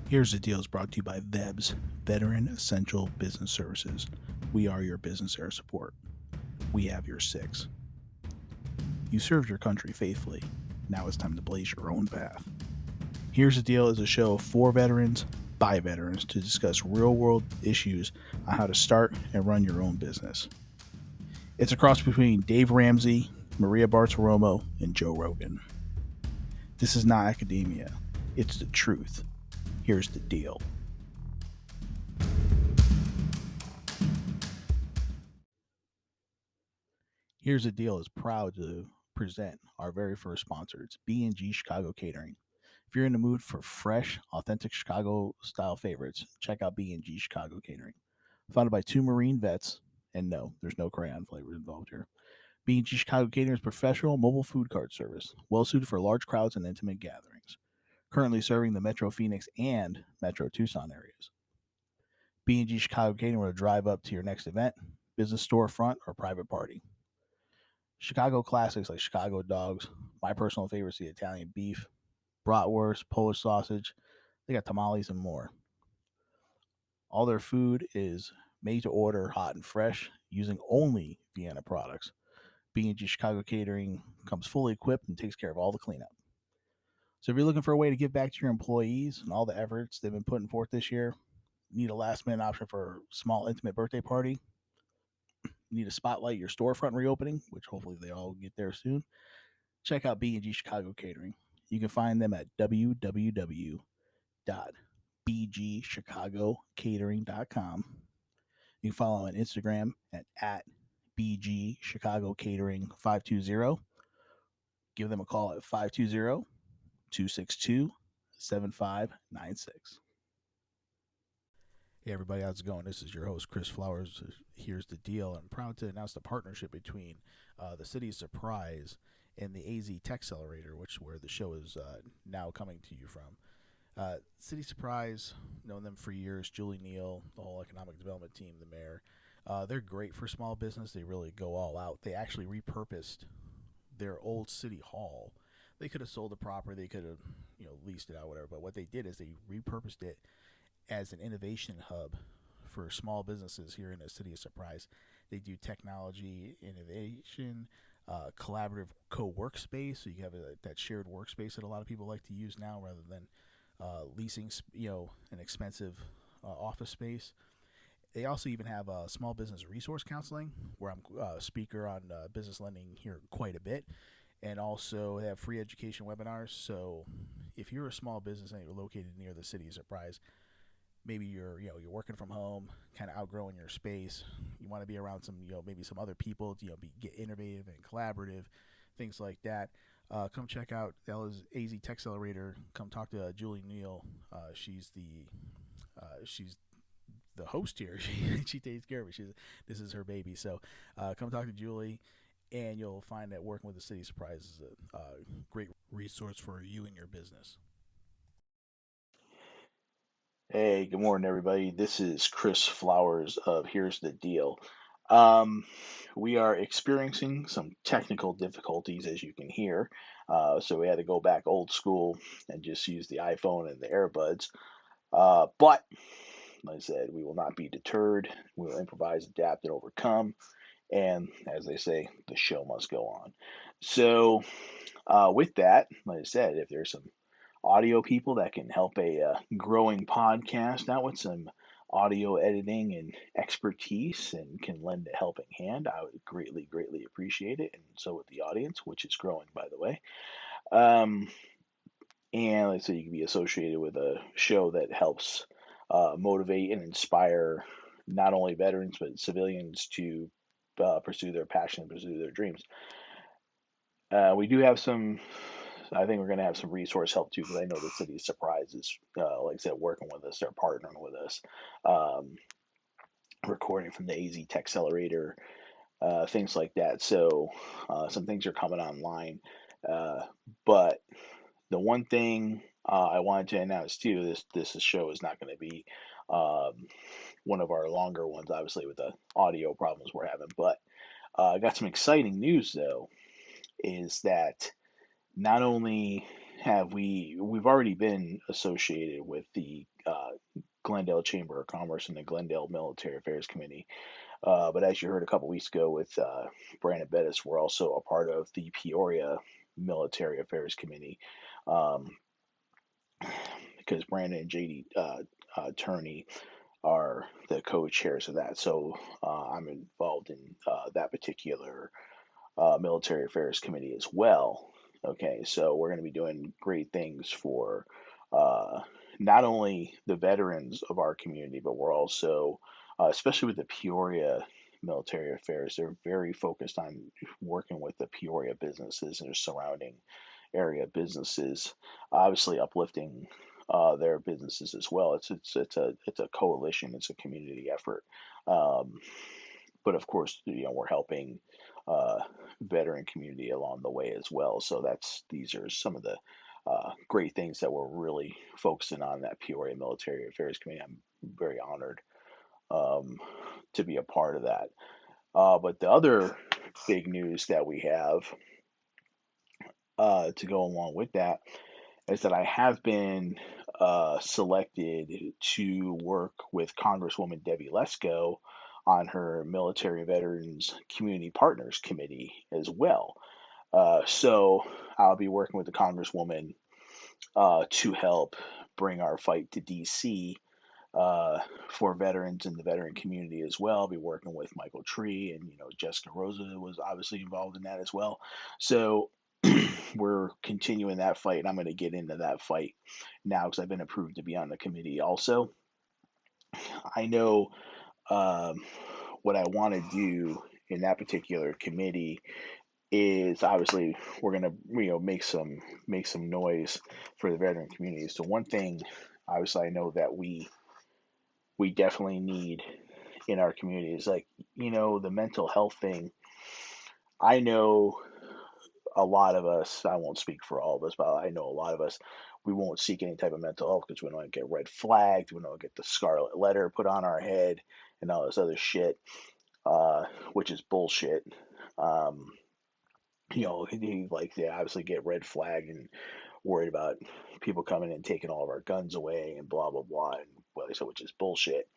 Here's the Deal is brought to you by VEBS, Veteran Essential Business Services. We are your business air support. We have your six. You served your country faithfully. Now it's time to blaze your own path. Here's the Deal is a show for veterans, by veterans, to discuss real world issues on how to start and run your own business. It's a cross between Dave Ramsey, Maria Bartiromo, and Joe Rogan. This is not academia, it's the truth. Here's the deal. Here's the Deal is proud to present our very first sponsor. It's B&G Chicago Catering. If you're in the mood for fresh, authentic Chicago style favorites, check out B&G Chicago Catering. Founded by two Marine vets, and no, there's no crayon flavors involved here. B&G Chicago Catering is professional mobile food cart service, well suited for large crowds and intimate gatherings. Currently serving the Metro Phoenix and Metro Tucson areas. B&G Chicago Catering will drive up to your next event, business storefront, or private party. Chicago classics like Chicago dogs, my personal favorite is the Italian beef, bratwurst, Polish sausage. They got tamales and more. All their food is made to order, hot and fresh, using only Vienna products. B&G Chicago Catering comes fully equipped and takes care of all the cleanup. So if you're looking for a way to give back to your employees and all the efforts they've been putting forth this year, need a last minute option for a small intimate birthday party, need to spotlight your storefront reopening, which hopefully they all get there soon, check out B&G Chicago Catering. You can find them at www.bgchicagocatering.com. You can follow on Instagram at BG Chicago Catering 520. Give them a call at 520-262-7596. Hey everybody, how's it going? This is your host Chris Flowers. Here's the deal. I'm proud to announce the partnership between the City of Surprise and the AZ Tech Accelerator, which where the show is now coming to you from. City Surprise, known them for years. Julie Neal, the whole economic development team, the mayor. They're great for small business. They really go all out. They actually repurposed their old city hall. They could have sold the property. They could have leased it out, whatever. But what they did is they repurposed it as an innovation hub for small businesses here in the City of Surprise. They do technology, innovation, collaborative co-workspace. So you have that shared workspace that a lot of people like to use now rather than leasing, an expensive office space. They also even have small business resource counseling, where I'm a speaker on business lending here quite a bit. And also they have free education webinars. So if you're a small business and you're located near the City of Surprise, maybe you're working from home, kind of outgrowing your space. You want to be around some maybe some other people to get innovative and collaborative, things like that. Come check out AZ Tech Accelerator. Come talk to Julie Neal. She's the host here. She takes care of it. This is her baby. So come talk to Julie, and you'll find that working with the City Surprise is a great resource for you and your business. Hey, good morning, everybody. This is Chris Flowers of Here's the Deal. Um, we are experiencing some technical difficulties, as you can hear. So we had to go back old school and just use the iPhone and the earbuds. But, like I said, we will not be deterred. We will improvise, adapt, and overcome. And as they say, the show must go on. So, with that, like I said, if there's some audio people that can help a growing podcast out with some audio editing and expertise and can lend a helping hand, I would greatly, greatly appreciate it. And so would the audience, which is growing, by the way. Um, and let's say you can be associated with a show that helps motivate and inspire not only veterans but civilians to pursue their passion and pursue their dreams. We do have some. I think we're going to have some resource help too, because I know the City of Surprise is, like I said, working with us. They're partnering with us, um, recording from the AZ Tech Accelerator, things like that. So some things are coming online. Uh, but the one thing I wanted to announce too, this show is not going to be um, one of our longer ones, obviously with the audio problems we're having. But I got some exciting news though, is that not only we've already been associated with the Glendale Chamber of Commerce and the Glendale Military Affairs Committee. But as you heard a couple weeks ago with Brandon Bettis, we're also a part of the Peoria Military Affairs Committee, um, because Brandon and JD Turney are the co-chairs of that. So I'm involved in that particular Military Affairs Committee as well. Okay, so we're going to be doing great things for uh, not only the veterans of our community, but we're also, especially with the Peoria Military Affairs, they're very focused on working with the Peoria businesses and their surrounding area businesses, obviously uplifting their businesses as well. It's a coalition, it's a community effort. Um, but of course, we're helping uh, veteran community along the way as well. So these are some of the great things that we're really focusing on that Peoria Military Affairs Committee. I'm very honored um, to be a part of that. But the other big news that we have to go along with that is that I have been selected to work with Congresswoman Debbie Lesko on her Military Veterans Community Partners Committee as well. So I'll be working with the Congresswoman to help bring our fight to DC for veterans in the veteran community as well. I'll be working with Michael Tree, and Jessica Rosa was obviously involved in that as well. So we're continuing that fight, and I'm going to get into that fight now because I've been approved to be on the committee. Also, I know um, what I want to do in that particular committee is obviously we're going to make some noise for the veteran community. So one thing, obviously, I know that we definitely need in our community is like the mental health thing. I know a lot of us, I won't speak for all of us, but I know a lot of us, we won't seek any type of mental health because we don't get red flagged, we don't get the scarlet letter put on our head and all this other shit, which is bullshit. Um, like they obviously get red flagged and worried about people coming and taking all of our guns away and blah blah blah, and well, so which is bullshit.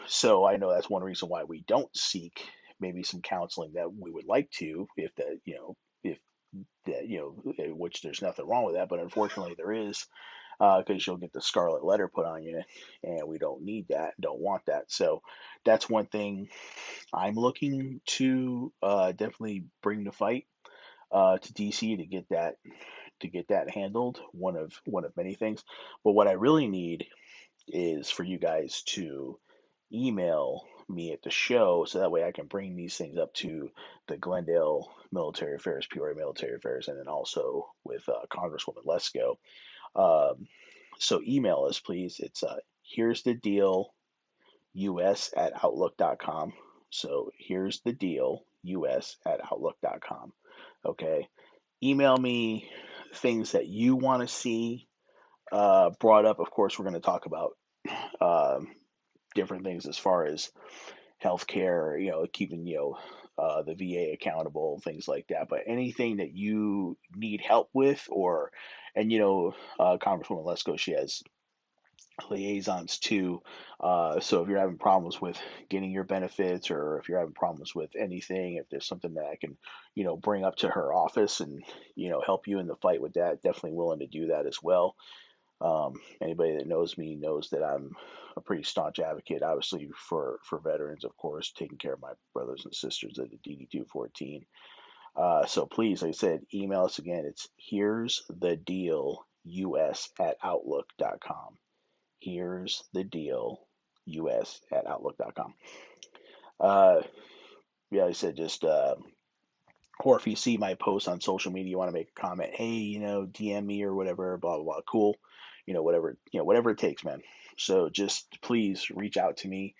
So I know that's one reason why we don't seek maybe some counseling that we would like to, if that, if that, which there's nothing wrong with that, but unfortunately there is, because you'll get the scarlet letter put on you, and we don't need that, don't want that. So that's one thing I'm looking to definitely bring the fight to DC to get that handled. One of many things, but what I really need is for you guys to email me at the show so that way I can bring these things up to the Glendale Military Affairs, Peoria Military Affairs, and then also with Congresswoman Lesko. Um, so email us, please. It's here's the deal us@outlook.com. So here's the deal us@outlook.com. Okay. Email me things that you want to see brought up. Of course, we're going to talk about um, different things as far as healthcare, keeping the VA accountable, things like that. But anything that you need help with, and Congresswoman Lesko, she has liaisons too. So if you're having problems with getting your benefits, or if you're having problems with anything, if there's something that I can, bring up to her office and help you in the fight with that, definitely willing to do that as well. Anybody that knows me knows that I'm a pretty staunch advocate, obviously, for veterans, of course, taking care of my brothers and sisters at the DD 214. So please, like I said, email us again. It's here's the deal us@outlook.com. Here's the deal us@outlook.com. Uh, yeah, like I said, just or if you see my post on social media, you want to make a comment, hey, DM me or whatever, blah blah blah, cool, whatever it takes, man. So just please reach out to me.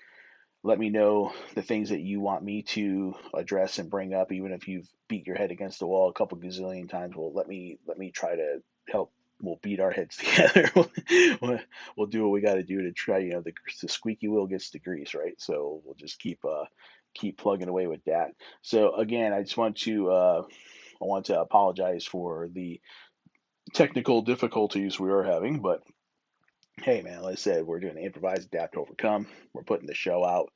Let me know the things that you want me to address and bring up, even if you've beat your head against the wall a couple gazillion times. Well, let me try to help. We'll beat our heads together. We'll do what we got to do to try. The squeaky wheel gets the grease, right? So we'll just keep plugging away with that. So again, I want to apologize for the technical difficulties we are having. But hey, man, like I said, we're doing improvise, adapt, overcome. We're putting the show out.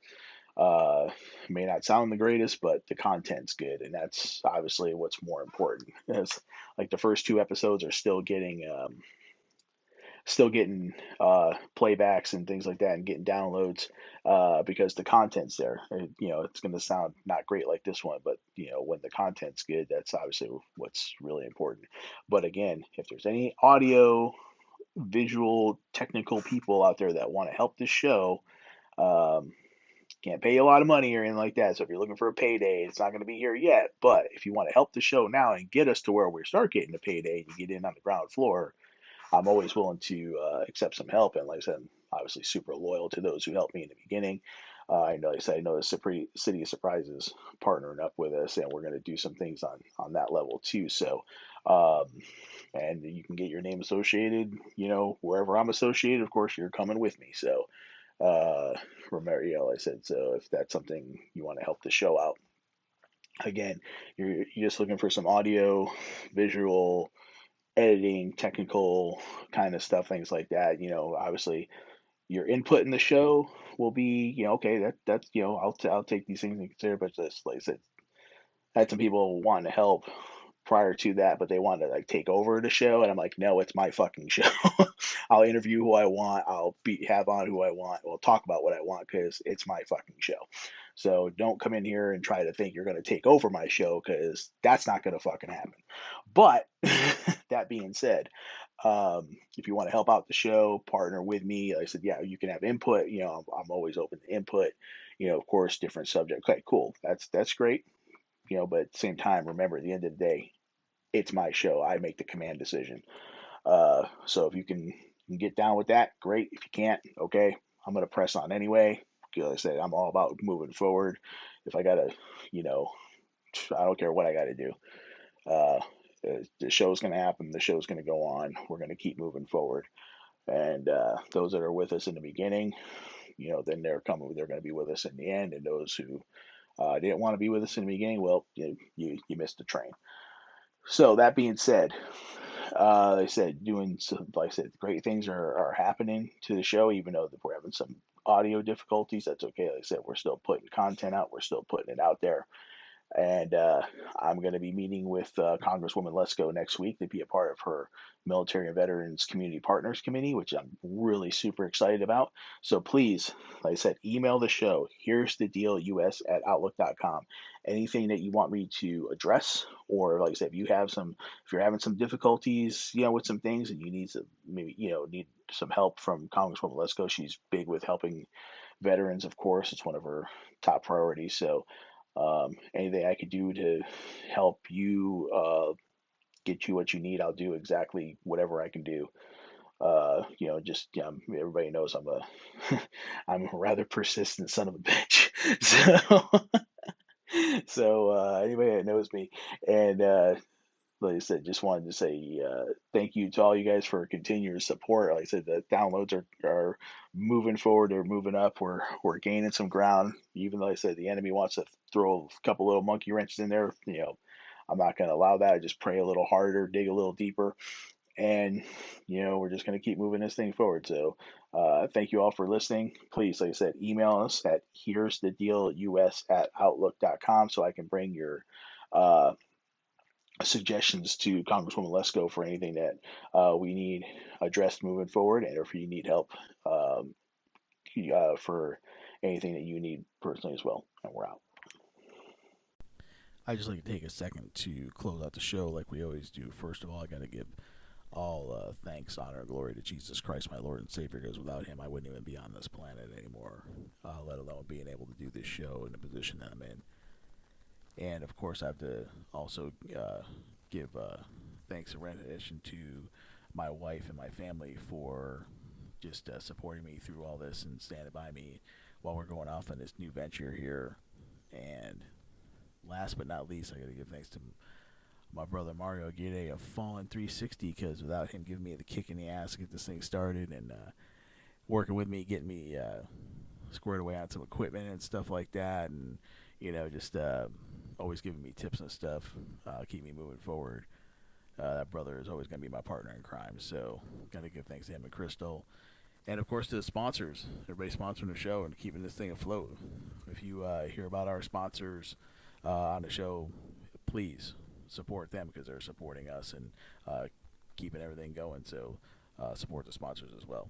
Uh, may not sound the greatest, but the content's good, and that's obviously what's more important. It's like the first two episodes are still getting playbacks and things like that, and getting downloads because the content's there. It's going to sound not great like this one, but when the content's good, that's obviously what's really important. But again, if there's any audio, visual, technical people out there that want to help this show, um, can't pay you a lot of money or anything like that. So if you're looking for a payday, it's not going to be here yet. But if you want to help the show now and get us to where we start getting a payday and get in on the ground floor, I'm always willing to accept some help. And like I said, I'm obviously super loyal to those who helped me in the beginning. I know the City of Surprises partnering up with us, and we're going to do some things on that level too. So, um, and you can get your name associated, wherever I'm associated. Of course, you're coming with me. So, remember, like I said, so if that's something you want to help the show out, again, you're just looking for some audio, visual, editing, technical kind of stuff, things like that. Obviously your input in the show will be, okay, that's I'll take these things into consider, but just like I said, I had some people wanting to help prior to that, but they wanted to like take over the show, and I'm like, no, it's my fucking show. I'll interview who I want. I'll have on who I want. We'll talk about what I want because it's my fucking show. So don't come in here and try to think you're going to take over my show because that's not going to fucking happen. But that being said, if you want to help out the show, partner with me, like I said, yeah, you can have input. I'm always open to input. Of course, different subject. Okay, cool. That's great. But at the same time, remember, at the end of the day, it's my show. I make the command decision. So if you can get down with that, great. If you can't, okay, I'm gonna press on anyway. Like I said, I'm all about moving forward. If I gotta, you know, I don't care what I gotta do. Uh, the show's gonna happen. The show's gonna go on. We're gonna keep moving forward. And those that are with us in the beginning, then they're going to be with us in the end. And those who didn't want to be with us in the beginning, well, you missed the train. So that being said, like I said, like I said, great things are happening to the show, even though we're having some audio difficulties. That's okay. Like I said, we're still putting content out. We're still putting it out there. And I'm going to be meeting with Congresswoman Lesko next week to be a part of her Military and Veterans Community Partners Committee, which I'm really super excited about. So please, like I said, email the show. Here's the deal, us@outlook.com. Anything that you want me to address, or like I said, if you're having some difficulties, with some things, and you need some maybe need some help from Congresswoman Lesko. She's big with helping veterans, of course. It's one of her top priorities. So anything I could do to help you get you what you need, I'll do exactly whatever I can do. Just everybody knows I'm a I'm a rather persistent son of a bitch. So anybody that knows me, and like I said, just wanted to say thank you to all you guys for continued support. Like I said, the downloads are moving forward, they're moving up. We're gaining some ground. Even though, like I said, the enemy wants to throw a couple little monkey wrenches in there, I'm not going to allow that. I just pray a little harder, dig a little deeper, and we're just going to keep moving this thing forward. So thank you all for listening. Please, like I said, email us at here's the deal us@outlook.com so I can bring your uh, suggestions to Congresswoman Lesko for anything that we need addressed moving forward, and if you need help um, for anything that you need personally as well. And we're out. I just like to take a second to close out the show like we always do. First of all, I got to give all thanks, honor, and glory to Jesus Christ, my Lord and Savior, because without him, I wouldn't even be on this planet anymore, let alone being able to do this show in the position that I'm in. And of course, I have to also give thanks and recognition to my wife and my family for just supporting me through all this and standing by me while we're going off on this new venture here. And last but not least, I got to give thanks to my brother Mario Gide of Fallen 360, because without him giving me the kick in the ass to get this thing started and working with me, getting me squared away on some equipment and stuff like that, and just always giving me tips and stuff, keep me moving forward. That brother is always going to be my partner in crime. So, got to give thanks to him and Crystal. And of course to the sponsors, everybody sponsoring the show and keeping this thing afloat. If you hear about our sponsors on the show, please support them because they're supporting us and keeping everything going. So support the sponsors as well.